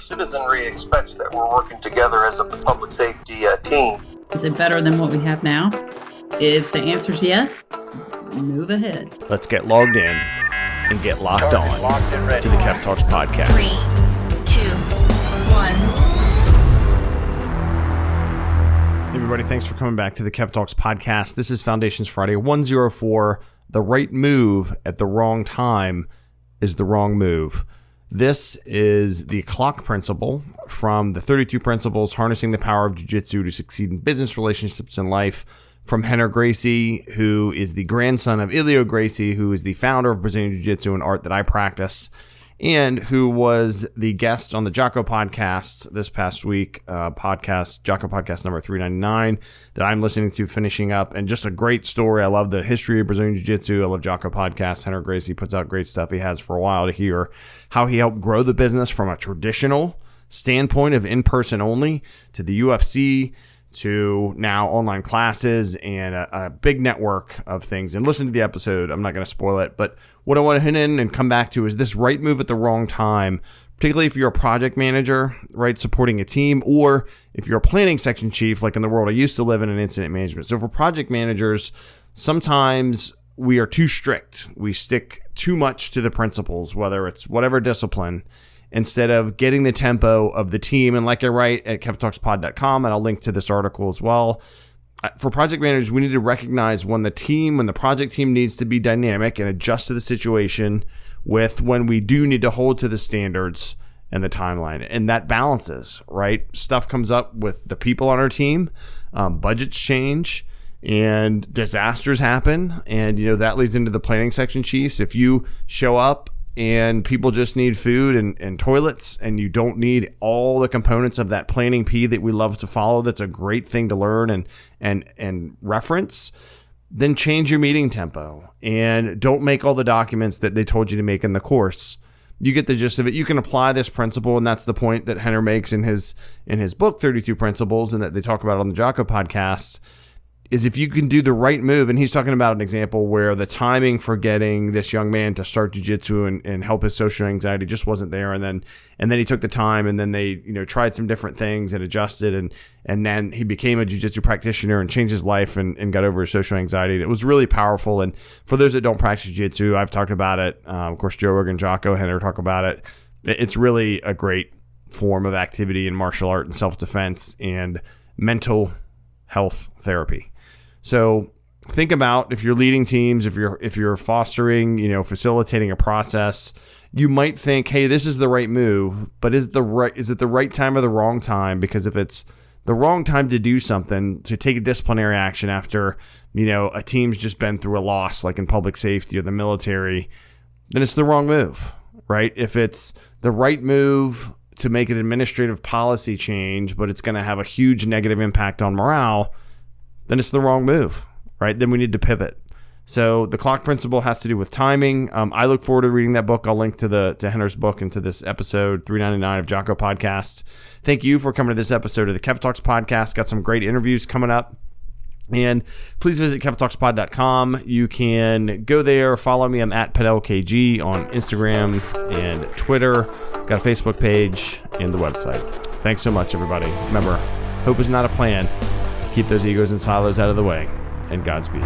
citizenry expects that we're working together as a public safety team. Is it better than what we have now? If the answer is yes, move ahead. Let's get logged in and get locked on to the Kev Talks Podcast. 3, 2, 1. Hey everybody, thanks for coming back to the Kev Talks Podcast. This is Foundations Friday 104. The right move at the wrong time is the wrong move. This is the clock principle from the 32 Principles, Harnessing the Power of Jiu-Jitsu to Succeed in Business, Relationships, and Life, from Rener Gracie, who is the grandson of Ilio Gracie, who is the founder of Brazilian Jiu-Jitsu, an art that I practice, and who was the guest on the Jocko Podcast this past week, Jocko Podcast number 399, that I'm listening to, finishing up, and just a great story. I love the history of Brazilian Jiu-Jitsu. I love Jocko Podcast. Rener Gracie puts out great stuff. He has for a while, to hear how he helped grow the business from a traditional standpoint of in-person only to the UFC, to now online classes and a big network of things. And listen to the episode. I'm not going to spoil it, but what I want to hit in and come back to is this right move at the wrong time, particularly if you're a project manager, right, supporting a team, or if you're a planning section chief, like in the world I used to live in incident management. So for project managers, sometimes we are too strict. We stick too much to the principles, whether it's whatever discipline, instead of getting the tempo of the team. And like I write at kevtalkspod.com, and I'll link to this article as well, for project managers, we need to recognize when the project team needs to be dynamic and adjust to the situation with when we do need to hold to the standards and the timeline. And that balances, right? Stuff comes up with the people on our team, budgets change, and disasters happen. And, that leads into the planning section chiefs. If you show up and people just need food and toilets, and you don't need all the components of that planning P that we love to follow, that's a great thing to learn and reference, then change your meeting tempo and don't make all the documents that they told you to make in the course. You get the gist of it. You can apply this principle, and that's the point that Rener makes in his book, 32 Principles, and that they talk about on the Jocko Podcast, is if you can do the right move. And he's talking about an example where the timing for getting this young man to start jiu-jitsu and help his social anxiety just wasn't there. And then he took the time, and then they, tried some different things and adjusted. And then he became a jiu-jitsu practitioner and changed his life and got over his social anxiety. And it was really powerful. And for those that don't practice jiu-jitsu, I've talked about it. Of course, Joe Rogan, Jocko, Rener talk about it. It's really a great form of activity in martial art and self-defense and mental health therapy. So think about, if you're leading teams, if you're fostering, facilitating a process, you might think, hey, this is the right move, but is it the right time or the wrong time? Because if it's the wrong time to do something, to take a disciplinary action after, a team's just been through a loss, like in public safety or the military, then it's the wrong move, right? If it's the right move to make an administrative policy change, but it's going to have a huge negative impact on morale, then it's the wrong move, right? Then we need to pivot. So the clock principle has to do with timing. I look forward to reading that book. I'll link to Rener's book and to this episode 399 of Jocko Podcast. Thank you for coming to this episode of the Kev Talks Podcast. Got some great interviews coming up. And please visit kevtalkspod.com. You can go there, follow me. I'm at PadelKG on Instagram and Twitter. Got a Facebook page and the website. Thanks so much, everybody. Remember, hope is not a plan. Keep those egos and silos out of the way, and Godspeed.